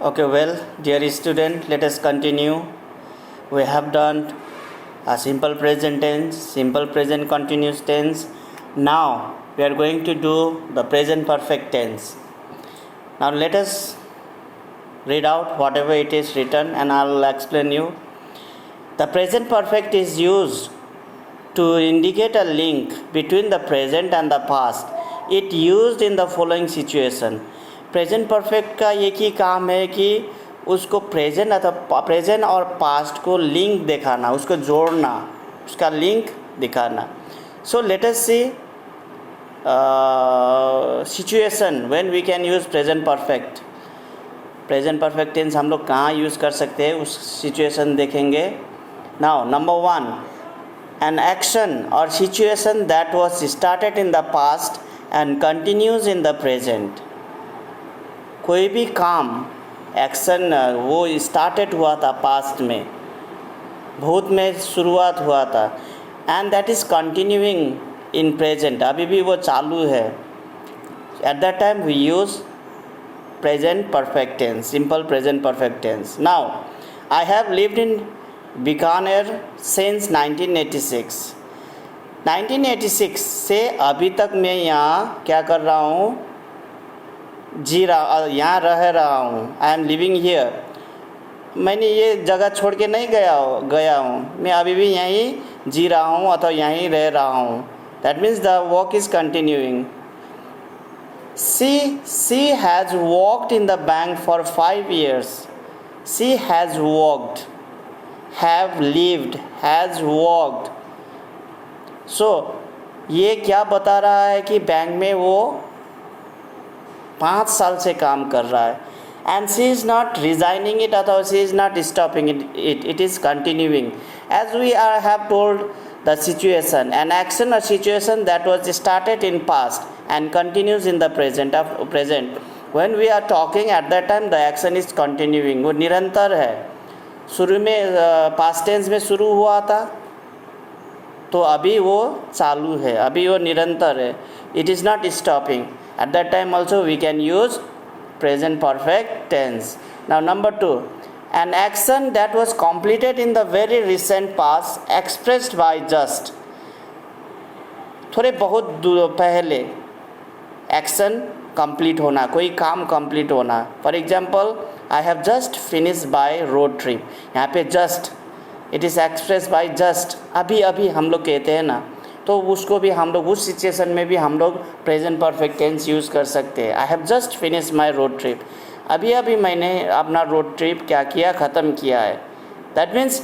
Okay, well, dear student, let us continue. We have done a simple present tense, simple present continuous tense. Now we are going to do the present perfect tense. Now let us read out whatever it is written and I will explain you. The present perfect is used to indicate a link between the present and the past. It used in the following situation. Present perfect का एक ही काम है कि उसको present अथवा present और past को link दिखाना, उसको जोड़ना, उसका लिंक दिखाना. So let us see situation when we can use present perfect. Present perfect tense हम लोग कहाँ यूज़ कर सकते हैं उस सिचुएशन देखेंगे. Now number 1, an action or situation that was started in the past and continues in the present. कोई भी काम एक्शन वो स्टार्टेड हुआ था पास्ट में, भूत में शुरुआत हुआ था, and that is continuing in present, अभी भी वो चालू है. At that time we use present perfect tense, simple present perfect tense. Now I have lived in Bikaner since 1986. 1986 से अभी तक मैं यहाँ क्या कर रहा हूँ, यहाँ रह रहा हूँ. I am living here. मैंने ये जगह छोड़ के नहीं गया हूँ, मैं अभी भी यहीं जी रहा हूँ अथवा यहीं रह रहा हूँ. That means the work is continuing. She has worked in the bank for 5 years. She has worked, have lived, has worked. So ये क्या बता रहा है कि बैंक में वो 5 साल से काम कर रहा है. And she is not resigning it अथवा she is not stopping it is continuing. As we have told the situation, an action और situation that was started in past and continues in the present. When we are talking at that time the action is continuing, वो निरंतर है. शुरू में past tense में शुरू हुआ था तो अभी वो चालू है, अभी वो निरंतर है. It is not stopping. At that time also we can use present perfect tense. Now number 2, an action that was completed in the very recent past expressed by just. थोड़े बहुत पहले एक्शन कंप्लीट होना, कोई काम complete होना. For example I have just finish by road trip. यहाँ पे just it is express by just, अभी अभी हम लोग कहते हैं ना, तो उसको भी हम लोग उस सिचुएशन में भी हम लोग प्रेजेंट परफेक्ट टेंस यूज़ कर सकते हैं. I have just finish my road trip. अभी अभी मैंने अपना रोड ट्रिप क्या किया, ख़त्म किया है. दैट मीन्स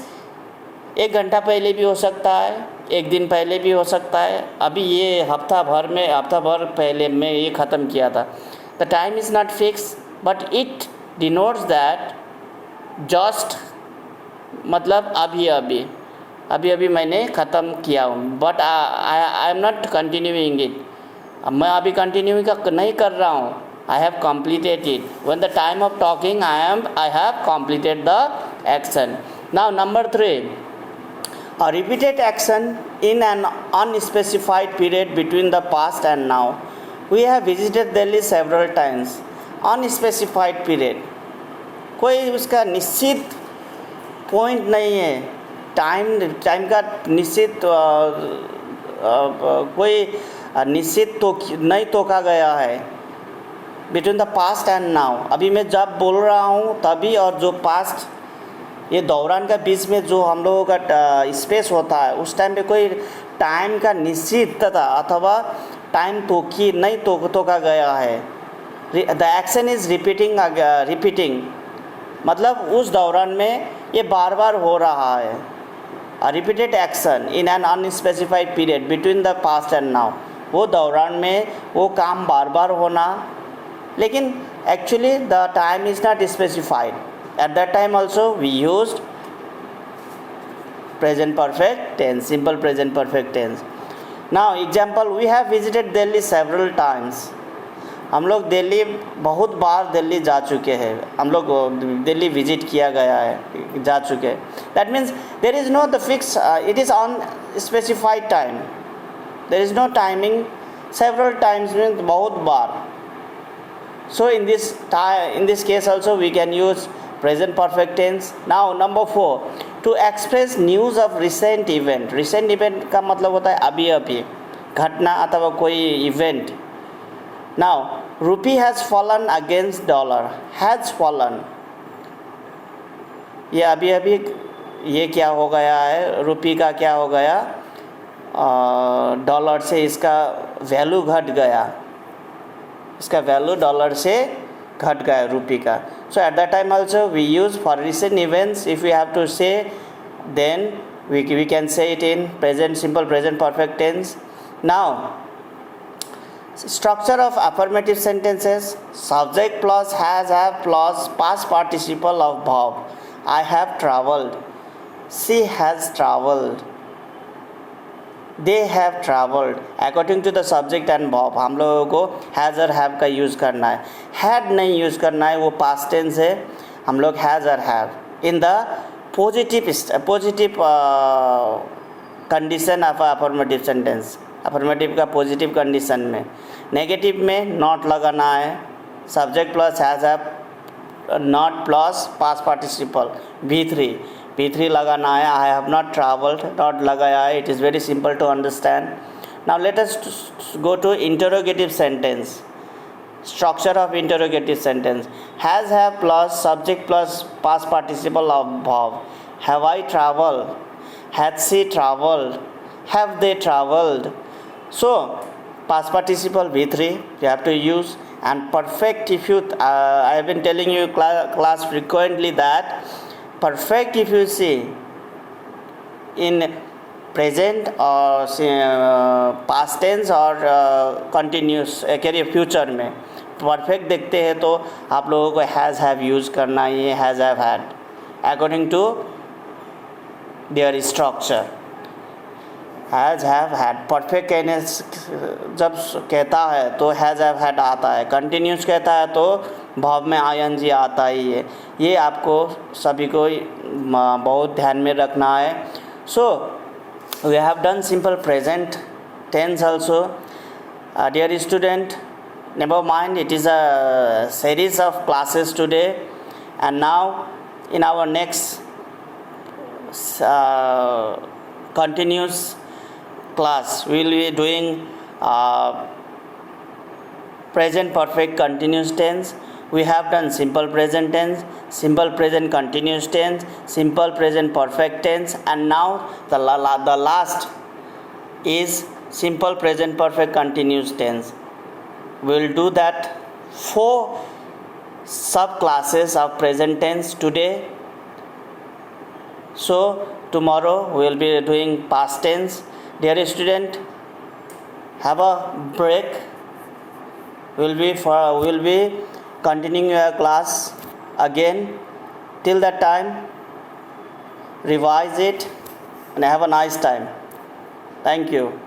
1 घंटा पहले भी हो सकता है, 1 दिन पहले भी हो सकता है, अभी ये हफ्ता भर पहले मैं ये ख़त्म किया था. The time is not fix but it denotes that just, मतलब अभी अभी मैंने ख़त्म किया हूँ. But I am not continuing it. मैं अभी कंटिन्यू नहीं कर रहा हूँ. I have completed it. When the time of talking I have completed the action. Now number 3, a repeated action in an unspecified period between the past and now. We have visited Delhi several times. Unspecified period, कोई उसका निश्चित point नहीं है, time का निश्चित कोई निश्चित तो नहीं तोका गया है. Between the past and now, अभी मैं जब बोल रहा हूँ तभी और जो पास्ट, ये दौरान का बीच में जो हम लोगों का स्पेस होता है, उस टाइम पे कोई टाइम का निश्चितता अथवा टाइम नहीं तोका गया है. द एक्शन इज़ रिपीटिंग, मतलब उस दौरान में ये बार बार हो रहा है. A repeated action in an unspecified period between the past and now, वो दौरान में वो काम बार बार होना, लेकिन actually the time is not specified. At that time also we used present perfect tense, simple present perfect tense. Now example, we have visited Delhi several times. हम लोग दिल्ली बहुत बार दिल्ली जा चुके हैं, हम लोग दिल्ली विजिट किया गया है, जा चुके हैं. That means there is no the fix, it is on specified time, there is no timing. Several times means बहुत बार. So in this case also we can use present perfect tense. Now number 4, to express news of recent event. Recent event का मतलब होता है अभी अभी घटना अथवा कोई event. Now rupee has fallen against dollar. Has fallen, ये अभी अभी ये क्या हो गया है, रुपी का क्या हो गया, डॉलर से इसका वैल्यू घट गया, इसका वैल्यू डॉलर से घट गया रुपी का. So at that time also we use for recent events. If you have to say then we can say it in present simple present perfect tense. Now structure of affirmative sentences: subject plus has have plus past participle of verb. I have traveled, she has traveled, they have traveled. According to the subject and verb हम लोगों को has और have का use करना है. had नहीं use करना है, वो past tense है. हम लोग has और have in the positive condition of affirmative sentence. affirmative का positive condition में. negative में not लगाना है. subject plus has have not plus past participle V3 लगाना है. I have not traveled, not लगाया है. It is very simple to understand. Now let us go to interrogative sentence. Structure of interrogative sentence: has have plus subject plus past participle of verb. Have I traveled? Had she traveled? Have they traveled? So past participle V3 you have to use. And perfect, if you I have been telling you class frequently that perfect, if you see in present or past tense or continuous करिए future में perfect देखते हैं तो आप लोगों को has have use करना है, has have had according to their structure. Has have had perfect कहने जब कहता है तो हैज़ हैव हैड आता है. कंटिन्यूस कहता है तो भाव में आईएनजी आता ही है. ये आपको सभी को बहुत ध्यान में रखना है. So we have done simple present tense also. Dear student, never mind, it is a series of classes today, and now in our next continuous class we will be doing present perfect continuous tense. We have done simple present tense, simple present continuous tense, simple present perfect tense, and now the last is simple present perfect continuous tense. We will do that 4 subclasses of present tense today. So tomorrow we will be doing past tense. Dear student, have a break. We will be continuing your class again. Till that time, revise it and have a nice time. Thank you.